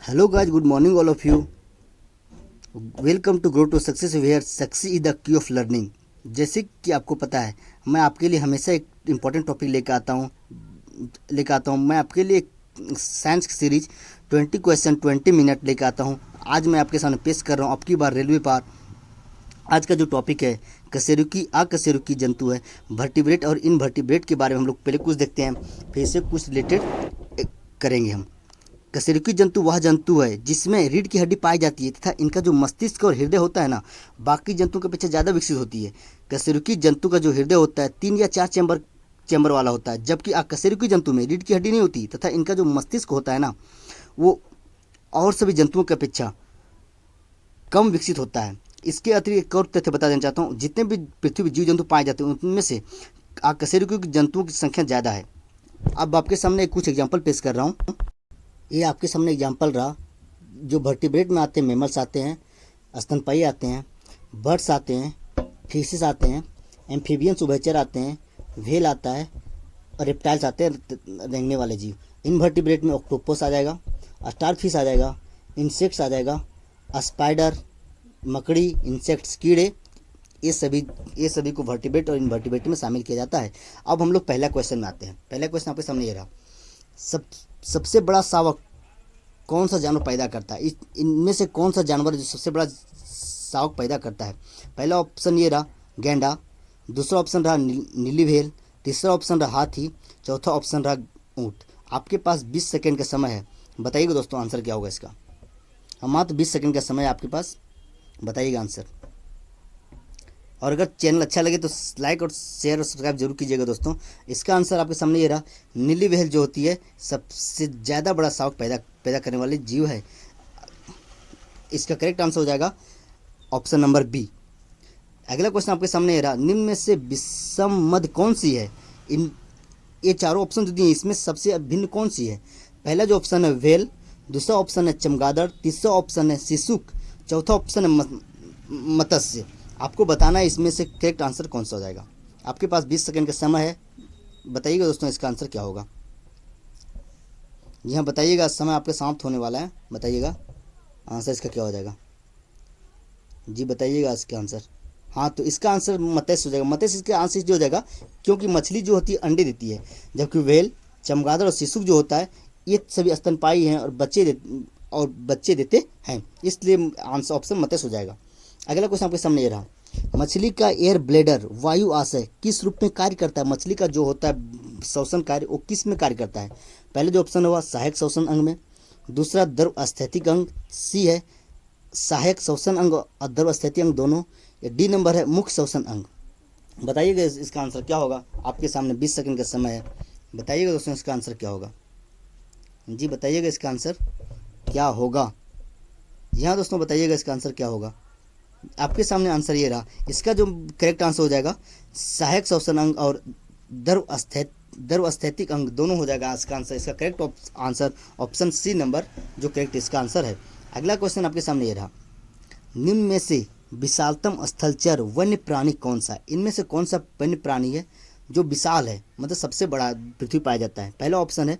Hello guys, good morning all of you. Welcome to grow to success where success is the key of learning. जैसे कि आपको पता है, मैं आपके लिए हमेशा एक इम्पॉर्टेंट टॉपिक लेकर आता हूँ। मैं आपके लिए एक साइंस की सीरीज 20 क्वेश्चन 20 मिनट लेकर आता हूँ। आज मैं आपके सामने पेश कर रहा हूँ आपकी बार रेलवे पार। आज का जो टॉपिक है कशेरुकी अकशेरुकी जंतु है। वर्टिब्रेट और इनवर्टिब्रेट के बारे में हम लोग पहले कुछ देखते हैं, फिर से कुछ रिलेटेड करेंगे हम। कशेरुकी जंतु वह जंतु है जिसमें रीढ़ की हड्डी पाई जाती है तथा इनका जो मस्तिष्क और हृदय होता है ना, बाकी जंतुओं के अपेक्षा ज़्यादा विकसित होती है। कशेरुकी जंतु का जो हृदय होता है 3 या 4 चैम्बर वाला होता है, जबकि अकशेरुकी जंतु में रीढ़ की हड्डी नहीं होती तथा इनका जो मस्तिष्क होता है ना, वो और सभी जंतुओं की अपेक्षा कम विकसित होता है। इसके अतिरिक्त एक और तथ्य बता देना चाहता हूँ, जितने भी पृथ्वी पर जीव जंतु पाए जाते हैं उनमें से अकशेरुकी जंतुओं की संख्या ज़्यादा है। अब आपके सामने कुछ एग्जाम्पल पेश कर रहा हूँ। ये आपके सामने एग्जाम्पल रहा। जो वर्टिब्रेट में आते हैं, मेमल्स आते हैं, स्तनपायी आते हैं, बर्ड्स आते हैं, फिशेस आते हैं, एम्फीबियंस उभयचर आते हैं, व्हेल आता है और रेप्टाइल्स आते हैं रेंगने वाले जीव। इनवर्टिब्रेट में ऑक्टोपस आ जाएगा, स्टार फिश आ जाएगा, इंसेक्ट्स आ जाएगा, स्पाइडर, मकड़ी, इंसेक्ट्स, कीड़े, ये सभी को वर्टिब्रेट और इनवर्टिब्रेट में शामिल किया जाता है। अब हम लोग पहला क्वेश्चन में आते हैं। पहला क्वेश्चन आपके सामने ये रहा, सबसे बड़ा शावक कौन सा जानवर पैदा करता है? इनमें से कौन सा जानवर जो सबसे बड़ा शावक पैदा करता है? पहला ऑप्शन ये रहा गैंडा, दूसरा ऑप्शन रहा नीली व्हेल, तीसरा ऑप्शन रहा हाथी, चौथा ऑप्शन रहा ऊँट। आपके पास 20 सेकेंड का समय है, बताइएगा दोस्तों आंसर क्या होगा इसका। मात्र 20 सेकेंड का समय है आपके पास, बताइएगा आंसर। और अगर चैनल अच्छा लगे तो लाइक और शेयर और सब्सक्राइब जरूर कीजिएगा दोस्तों। इसका आंसर आपके सामने ये रहा, नीली व्हेल जो होती है सबसे ज़्यादा बड़ा शावक पैदा करने वाली जीव है। इसका करेक्ट आंसर हो जाएगा ऑप्शन नंबर बी। अगला क्वेश्चन आपके सामने ये रहा, निम्न में से विषम मध्य कौन सी है? ये चारों ऑप्शन जो दिए हैं इसमें सबसे भिन्न कौन सी है? पहला जो ऑप्शन है व्हेल, दूसरा ऑप्शन है चमगादड़, तीसरा ऑप्शन है शिशुक, चौथा ऑप्शन है मत्स्य। आपको बताना है इसमें से करेक्ट आंसर कौन सा हो जाएगा। आपके पास 20 सेकंड का समय है, बताइएगा दोस्तों इसका आंसर क्या होगा। जी हाँ, बताइएगा, समय आपके समाप्त होने वाला है, बताइएगा आंसर इसका क्या हो जाएगा। जी बताइएगा इसका आंसर। हाँ, तो इसका आंसर मत्स्य हो जाएगा। मत्स्य इसका आंसर जो हो जाएगा, क्योंकि मछली जो होती है अंडे देती है, जबकि व्हेल, चमगादड़ और शिशुक जो होता है ये सभी स्तनपायी हैं और बच्चे देते हैं, इसलिए आंसर ऑप्शन मत्स्य हो जाएगा। अगला क्वेश्चन आपके सामने ये रहा, मछली का एयर ब्लैडर वायु आशय किस रूप में कार्य करता है? मछली का जो होता है श्वसन कार्य वो किस में कार्य करता है? पहले जो ऑप्शन हुआ सहायक श्वसन अंग में, दूसरा द्रव स्थैतिक अंग, सी है सहायक श्वसन अंग और द्रव स्थैतिक अंग दोनों, या डी नंबर है मुख्य श्वसन अंग। बताइएगा इसका आंसर क्या होगा। आपके सामने 20 सेकंड का समय है, बताइएगा दोस्तों इसका आंसर क्या होगा। जी बताइएगा इसका आंसर क्या होगा। जी हाँ दोस्तों, बताइएगा इसका आंसर क्या होगा। आपके सामने आंसर ये रहा, इसका जो करेक्ट आंसर हो जाएगा सहायक श्वसन अंग और द्रव स्थैतिक अंग दोनों हो जाएगा इसका आंसर। इसका correct answer option C number जो करेक्ट इसका आंसर है। अगला क्वेश्चन आपके सामने ये रहा, निम्न में से विशालतम स्थलचर वन्य प्राणी कौन सा है? इनमें से कौन सा वन्य प्राणी है जो विशाल है, मतलब सबसे बड़ा पृथ्वी पाया जाता है? पहला ऑप्शन है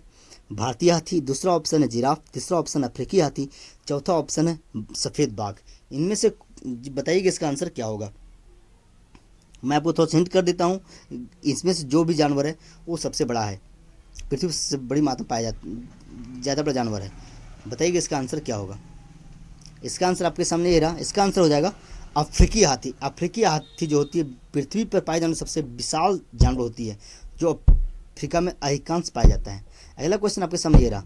भारतीय हाथी, दूसरा ऑप्शन है जिराफ, तीसरा ऑप्शन अफ्रीकी हाथी, चौथा ऑप्शन है सफ़ेद बाघ। इनमें से बताइएगा इसका आंसर क्या होगा। मैं आपको थोड़ा हिंट कर देता हूँ, इसमें से जो भी जानवर है वो सबसे बड़ा है, पृथ्वी से बड़ी मात्रा पाया ज़्यादा बड़ा जानवर है। बताइएगा इसका आंसर क्या होगा। इसका आंसर आपके सामने ये रहा, इसका आंसर हो जाएगा अफ्रीकी हाथी। अफ्रीकी हाथी जो होती है पृथ्वी पर पाए जाने सबसे विशाल जानवर होती है, जो अफ्रीका में अधिकांश पाया जाता है। अगला क्वेश्चन आपके सामने ये रहा,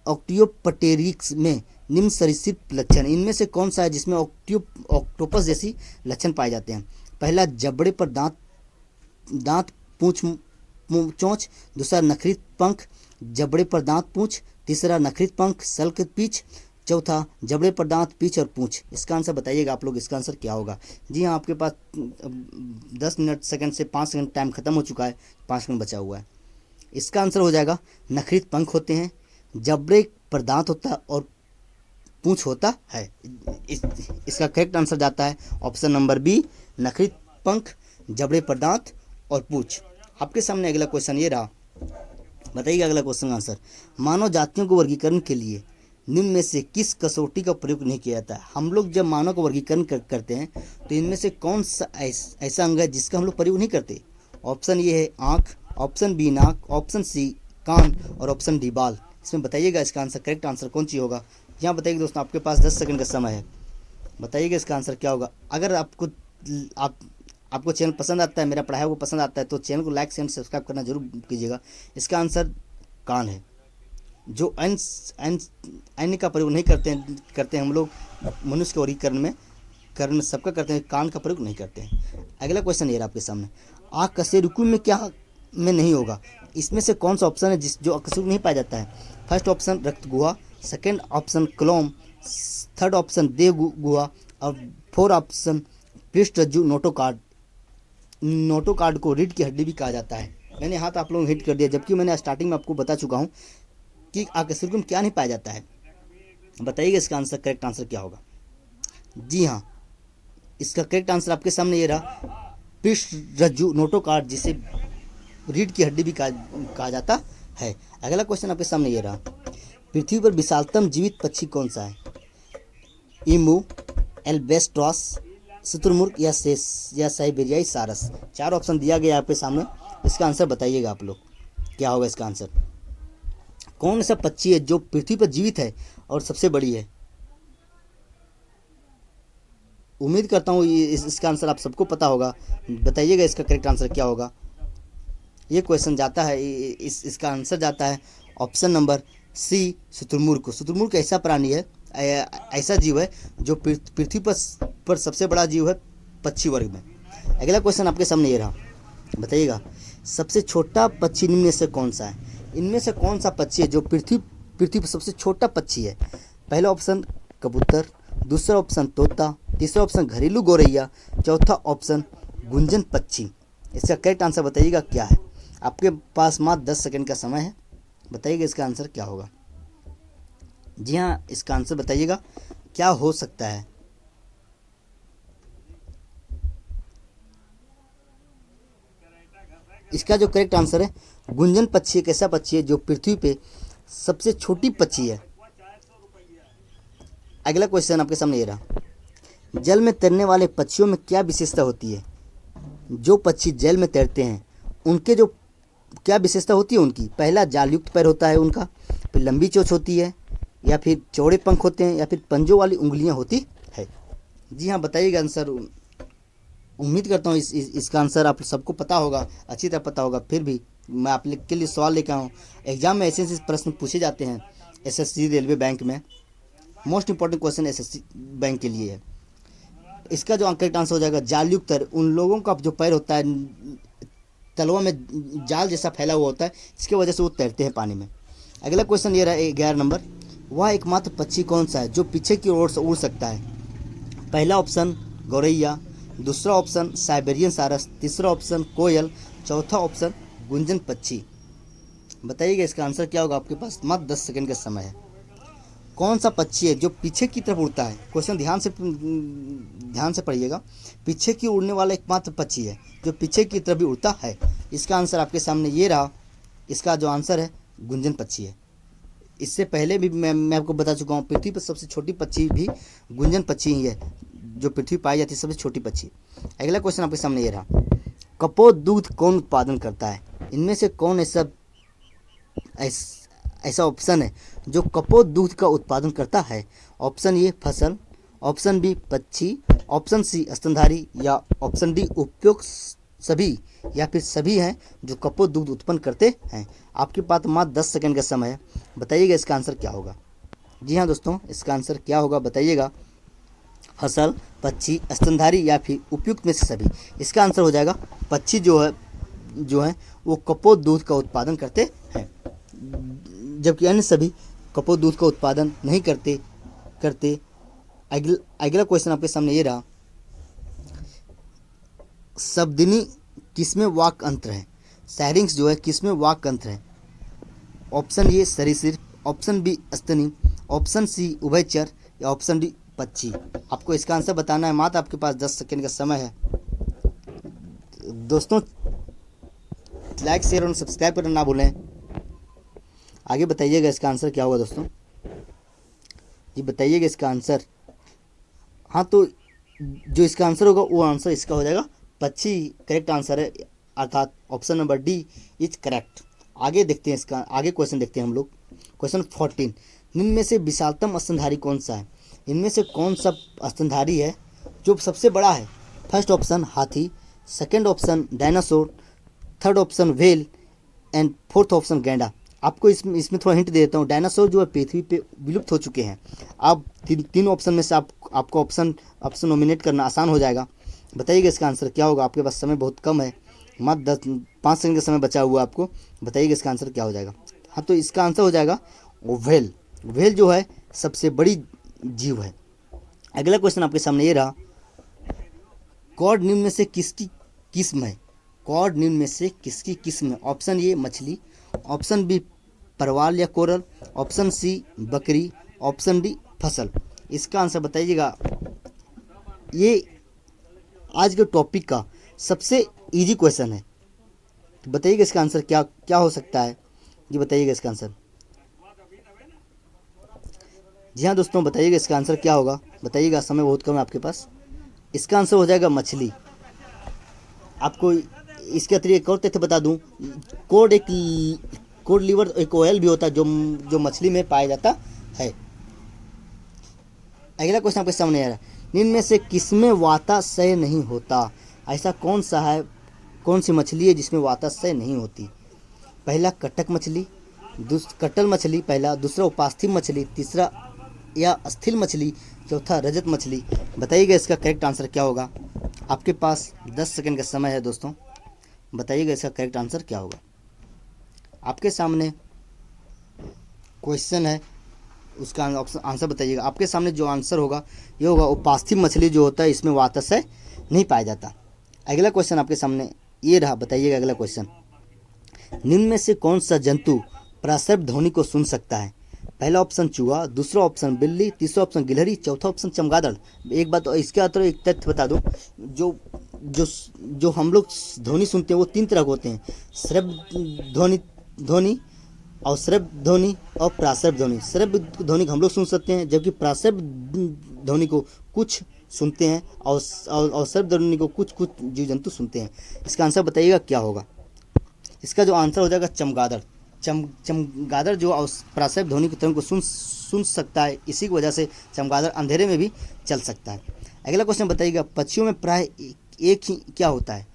ऑक्टियोपटेरिक्स में निम्न सरीसृप लक्षण इनमें से कौन सा है जिसमें ऑक्टोपस जैसी लक्षण पाए जाते हैं? पहला जबड़े पर दांत पूंछ चोंच, दूसरा नखरित पंख, जबड़े पर दांत पूंछ, तीसरा नखरित पंख सल्क पीछ, चौथा जबड़े पर दांत पीछ और पूंछ। इसका आंसर बताइएगा आप लोग, इसका आंसर क्या होगा। जी हाँ, आपके पास 10 मिनट सेकंड से 5 सेकंड टाइम खत्म हो चुका है, 5 सेकंड बचा हुआ है। इसका आंसर हो जाएगा नखरित पंख होते हैं, जबड़े पर दांत होता है और पूंछ होता है। इसका करेक्ट आंसर जाता है ऑप्शन नंबर बी, नखरित पंख, जबड़े पर दांत और पूंछ। आपके सामने अगला क्वेश्चन ये रहा, बताइएगा अगला क्वेश्चन का आंसर। मानव जातियों को वर्गीकरण के लिए निम्न में से किस कसौटी का प्रयोग नहीं किया जाता है? हम लोग जब मानव का वर्गीकरण करते हैं तो इनमें से कौन सा ऐसा अंग है जिसका हम लोग प्रयोग नहीं करते? ऑप्शन ये है आँख, ऑप्शन बी नाक, ऑप्शन सी कान और ऑप्शन डी बाल। इसमें बताइएगा इसका आंसर, करेक्ट आंसर कौन सी होगा? यहाँ बताइएगा दोस्तों, आपके पास 10 सेकंड का समय है। बताइएगा इसका आंसर क्या होगा। अगर आपको चैनल पसंद आता है, मेरा पढ़ाया हुआ पसंद आता है, तो चैनल को लाइक शेयर सब्सक्राइब करना जरूर कीजिएगा। इसका आंसर कान है। जो अन्य का प्रयोग नहीं करते हैं हम लोग मनुष्य के वर्गीकरण में सबका करते हैं, कान का प्रयोग नहीं करते हैं। अगला क्वेश्चन ये रहा आपके सामने। अकशेरुकी में क्या में नहीं होगा? इसमें से कौन सा ऑप्शन है जो अकशेरुकी नहीं पाया जाता है? फर्स्ट ऑप्शन रक्त गुहा, सेकेंड ऑप्शन क्लोम, थर्ड ऑप्शन देह गुहा और फोर्थ ऑप्शन पृष्ठ रज्जु नोटोकार्ड। नोटोकार्ड को रीढ़ की हड्डी भी कहा जाता है। मैंने हाथ आप लोगों को हिट कर दिया, जबकि मैंने स्टार्टिंग में आपको बता चुका हूँ कि अकशेरुकी में क्या नहीं पाया जाता है। बताइएगा इसका आंसर, करेक्ट आंसर क्या होगा? जी हाँ, इसका करेक्ट आंसर आपके सामने ये रहा, पृष्ठ रज्जु नोटोकार्ड, जिसे रीढ़ की हड्डी भी कहा जाता है। अगला क्वेश्चन आपके सामने ये रहा। पृथ्वी पर विशालतम जीवित पक्षी कौन सा है? ईमू, एल्बेस्ट्रॉस, शुतुरमुर्ग या साइबेरियाई सारस। 4 ऑप्शन दिया गया आपके सामने। इसका आंसर बताइएगा आप लोग, क्या होगा इसका आंसर? कौन सा पक्षी है जो पृथ्वी पर जीवित है और सबसे बड़ी है? उम्मीद करता हूँ इसका आंसर आप सबको पता होगा। बताइएगा इसका करेक्ट आंसर क्या होगा। ये क्वेश्चन जाता है, इसका आंसर जाता है ऑप्शन नंबर सी, शुतुरमुर्ग। शुतुरमुर्ग ऐसा प्राणी है, ऐसा जीव है जो पृथ्वी पर सबसे बड़ा जीव है पक्षी वर्ग में। अगला क्वेश्चन आपके सामने ये रहा। बताइएगा सबसे छोटा पक्षी निम्न में से कौन सा है? इनमें से कौन सा पक्षी है जो पृथ्वी पर सबसे छोटा पक्षी है? पहला ऑप्शन कबूतर, दूसरा ऑप्शन तोता, तीसरा ऑप्शन घरेलू गौरैया, चौथा ऑप्शन गुंजन पक्षी। इसका करेक्ट आंसर बताइएगा क्या है। आपके पास मात्र 10 सेकंड का समय है। बताइएगा इसका आंसर क्या होगा। जी हाँ, इसका आंसर बताइएगा क्या हो सकता है। इसका जो करेक्ट आंसर है, गुंजन पक्षी एक ऐसा पक्षी है जो पृथ्वी पे सबसे छोटी पक्षी है। अगला क्वेश्चन आपके सामने ये रहा। जल में तैरने वाले पक्षियों में क्या विशेषता होती है? जो पक्षी जल में तैरते हैं उनके जो क्या विशेषता होती है उनकी? पहला, जालयुक्त पैर होता है उनका, फिर लंबी चोंच होती है, या फिर चौड़े पंख होते हैं, या फिर पंजों वाली उंगलियां होती है। जी हाँ, बताइएगा आंसर। उम्मीद करता हूँ इसका आंसर आप सबको पता होगा, अच्छी तरह पता होगा। फिर भी मैं आप के लिए सवाल लेकर आऊँ। एग्जाम में ऐसे प्रश्न पूछे जाते हैं एसएससी, रेलवे, बैंक में। Most important question SSC bank के लिए है। इसका जो करेक्ट आंसर हो जाएगा जालयुक्त पैर। उन लोगों का जो पैर होता है तलवा में जाल जैसा फैला हुआ होता है, इसकी वजह से वो तैरते हैं पानी में। अगला क्वेश्चन ये रहा 11 नंबर। वह एकमात्र पक्षी कौन सा है जो पीछे की ओर से उड़ सकता है? पहला ऑप्शन गौरैया, दूसरा ऑप्शन साइबेरियन सारस, तीसरा ऑप्शन कोयल, चौथा ऑप्शन गुंजन पक्षी। बताइएगा इसका आंसर क्या होगा। आपके पास मात्र 10 सेकंड का समय है। कौन सा पक्षी है जो पीछे की तरफ उड़ता है? क्वेश्चन ध्यान से पढ़िएगा। पीछे की उड़ने वाला एकमात्र पक्षी है जो पीछे की तरफ भी उड़ता है। इसका आंसर आपके सामने ये रहा। इसका जो आंसर है गुंजन पक्षी है। इससे पहले भी मैं आपको बता चुका हूँ, पृथ्वी पर सबसे छोटी पक्षी भी गुंजन पक्षी ही है, जो पृथ्वी पाई जाती है सबसे छोटी पक्षी। अगला क्वेश्चन आपके सामने ये रहा। कपोत दूध कौन उत्पादन करता है? इनमें से कौन ऐसा ऑप्शन है जो कपोत दूध का उत्पादन करता है? ऑप्शन ए फसल, ऑप्शन बी पक्षी, ऑप्शन सी स्तनधारी, या ऑप्शन डी उपयुक्त सभी या फिर सभी हैं जो कपोत दूध उत्पन्न करते हैं। आपके पास मात्र 10 सेकंड का समय है। बताइएगा इसका आंसर क्या होगा। जी हाँ दोस्तों, इसका आंसर क्या होगा बताइएगा। फसल, पक्षी, स्तनधारी या फिर उपयुक्त में से सभी। इसका आंसर हो जाएगा पक्षी जो है वो कपोत दूध का उत्पादन करते हैं, जबकि अन्य सभी कपोत दूध का उत्पादन नहीं करते। अगला क्वेश्चन आपके सामने ये रहा। शब्दिनी किसमें वाक् अंतर है? सैरिंग्स जो है किसमें वाक् अंतर है? ऑप्शन ए सरीसृप, ऑप्शन बी स्तनी, ऑप्शन सी उभयचर, या ऑप्शन डी पक्षी। आपको इसका आंसर बताना है। मात्र आपके पास 10 सेकंड का समय है। दोस्तों लाइक शेयर और सब्सक्राइब करना ना भूलें। आगे बताइएगा इसका आंसर क्या होगा दोस्तों, जी बताइएगा इसका आंसर। हाँ तो जो इसका आंसर होगा वो आंसर इसका हो जाएगा पक्षी, करेक्ट आंसर है, अर्थात option number D is correct. आगे देखते हैं इसका, आगे क्वेश्चन देखते हैं हम लोग। क्वेश्चन 14, निम्न में से विशालतम स्तनधारी कौन सा है? इनमें से कौन सा स्तनधारी है जो सबसे बड़ा है? फर्स्ट ऑप्शन हाथी, second option dinosaur, third option whale and fourth option गैंडा। आपको इसमें थोड़ा हिंट दे देता हूँ। डायनासोर जो है पृथ्वी पे विलुप्त हो चुके हैं। आप तीन ऑप्शन में से आपको ऑप्शन नॉमिनेट करना आसान हो जाएगा। बताइएगा इसका आंसर क्या होगा। आपके पास समय बहुत कम है, मात्र 5 सेकंड का समय बचा हुआ है आपको। बताइएगा इसका आंसर क्या हो जाएगा। हाँ तो इसका आंसर हो जाएगा व्हेल। व्हेल जो है सबसे बड़ी जीव है। अगला क्वेश्चन आपके सामने ये रहा, कॉड निम्न में से किसकी किस्म है? कॉड निम्न में से किसकी किस्म है? ऑप्शन ए मछली, ऑप्शन बी परवाल या कोरल, ऑप्शन सी बकरी, ऑप्शन डी फसल। इसका आंसर बताइएगा। ये आज के टॉपिक का सबसे इजी क्वेश्चन है। तो बताइएगा इसका आंसर क्या क्या हो सकता है, जी बताइएगा इसका आंसर। जी हाँ दोस्तों, बताइएगा इसका आंसर क्या होगा। बताइएगा, समय बहुत कम है आपके पास। इसका आंसर हो जाएगा मछली। आपको इसके अतिरिक्त एक और तथ्य बता दूं, कोड लीवर एक ऑयल भी होता है जो मछली में पाया जाता है। अगला क्वेश्चन आपके सामने आ रहा है, निम्न में से किसमें वाताशय नहीं होता? ऐसा कौन सा है, कौन सी मछली है जिसमें वाताशय नहीं होती? पहला कटक मछली, कटल मछली पहला, दूसरा उपास्थि मछली, तीसरा या अस्थिल मछली, चौथा रजत मछली। बताइएगा इसका करेक्ट आंसर क्या होगा। आपके पास 10 सेकंड का समय है दोस्तों। बताइएगा इसका करेक्ट आंसर क्या होगा। आपके सामने क्वेश्चन है, उसका आंसर बताइएगा। आपके सामने जो आंसर होगा ये होगा उपास्थि मछली जो होता है इसमें वाताशय नहीं पाया जाता। अगला क्वेश्चन आपके सामने ये रहा। बताइएगा अगला क्वेश्चन, निम्न में से कौन सा जंतु प्रसव ध्वनि को सुन सकता है? पहला ऑप्शन चूहा, दूसरा ऑप्शन बिल्ली, तीसरा ऑप्शन गिलहरी, चौथा ऑप्शन चमगादड़। एक बात इसके अतिरिक्त एक तथ्य बता दूं, जो जो जो हम लोग ध्वनि सुनते हैं वो 3 तरह के होते हैं, श्रव्य ध्वनि और श्रव्य ध्वनि और प्राश्रव्य ध्वनि। श्रव्य ध्वनि को हम लोग सुन सकते हैं, जबकि प्राश्रव्य ध्वनि को कुछ सुनते हैं और श्रव्य ध्वनि को कुछ जीव जंतु सुनते हैं। इसका आंसर बताइएगा क्या होगा। इसका जो आंसर हो जाएगा चमगादड़। चमगादड़ जो प्राश्रव्य ध्वनि की तरंग को सुन सकता है, इसी की वजह से चमगादड़ अंधेरे में भी चल सकता है। अगला क्वेश्चन बताइएगा, पक्षियों में प्राय एक ही क्या होता है?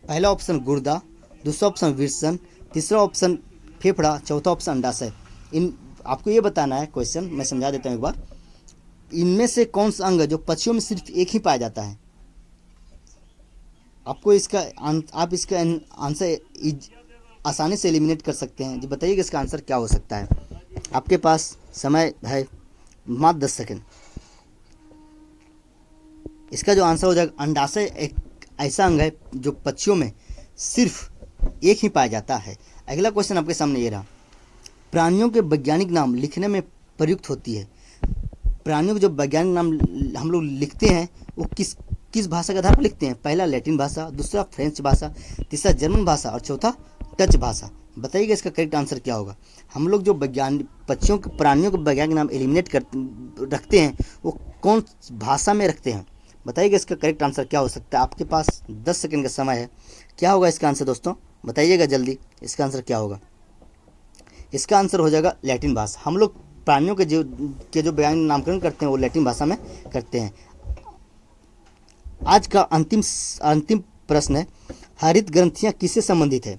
पहला ऑप्शन गुर्दा, दूसरा ऑप्शन विरसन, तीसरा ऑप्शन फेफड़ा, चौथा ऑप्शन अंडाशय। आपको ये बताना है, क्वेश्चन मैं समझा देता हूँ एक बार। इनमें से कौन सा अंग है जो पक्षियों में सिर्फ एक ही पाया जाता है? आपको आप इसका आंसर आसानी से एलिमिनेट कर सकते हैं। जी बताइएगा इसका आंसर क्या हो सकता है। आपके पास समय है मात्र 10 सेकंड। इसका जो आंसर हो जाएगा अंडाशय एक ऐसा अंग है जो पक्षियों में सिर्फ एक ही पाया जाता है। अगला क्वेश्चन आपके सामने ये रहा, प्राणियों के वैज्ञानिक नाम लिखने में प्रयुक्त होती है। प्राणियों के जो वैज्ञानिक नाम हम लोग लिखते हैं वो किस भाषा के आधार पर लिखते हैं? पहला लैटिन भाषा, दूसरा फ्रेंच भाषा, तीसरा जर्मन भाषा और चौथा डच भाषा। बताइएगा इसका करेक्ट आंसर क्या होगा। हम लोग जो प्राणियों के वैज्ञानिक नाम एलिमिनेट रखते हैं वो कौन भाषा में रखते हैं? बताइएगा इसका करेक्ट आंसर क्या हो सकता है। आपके पास 10 सेकंड का समय है। क्या होगा इसका आंसर दोस्तों? बताइएगा जल्दी, इसका आंसर क्या होगा। इसका आंसर हो जाएगा लैटिन भाषा। हम लोग प्राणियों के जो वैज्ञानिक नामकरण करते हैं वो लैटिन भाषा में करते हैं। आज का अंतिम प्रश्न है, हरित ग्रंथियाँ किससे संबंधित है?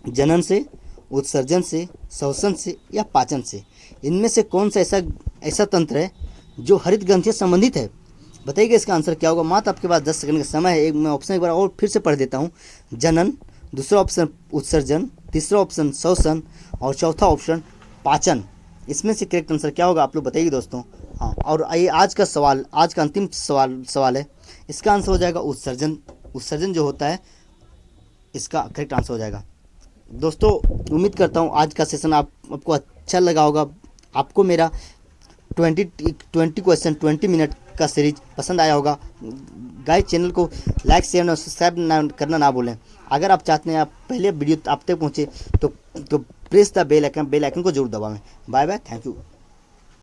जनन से, उत्सर्जन से, श्वसन से या पाचन से? इनमें से कौन सा ऐसा तंत्र है जो हरित ग्रंथियाँ संबंधित है? बताइएगा इसका आंसर क्या होगा। मात्र आपके पास 10 सेकंड का समय है। मैं ऑप्शन एक बार और फिर से पढ़ देता हूँ। जनन, दूसरा ऑप्शन उत्सर्जन, तीसरा ऑप्शन श्वसन और चौथा ऑप्शन पाचन। इसमें से करेक्ट आंसर क्या होगा आप लोग बताइए दोस्तों। हाँ, और ये आज का अंतिम सवाल है। इसका आंसर हो जाएगा उत्सर्जन। उत्सर्जन जो होता है इसका करेक्ट आंसर हो जाएगा। दोस्तों उम्मीद करता हूँ आज का सेशन आपको अच्छा लगा होगा। आपको मेरा 20 क्वेश्चन 20 मिनट का सीरीज पसंद आया होगा। गाइस चैनल को लाइक शेयर और सब्सक्राइब करना ना भूलें। अगर आप चाहते हैं आप पहले वीडियो आप तक पहुँचे तो प्रेस द बेल आइकन को जरूर दबाएं। Bye bye, thank you.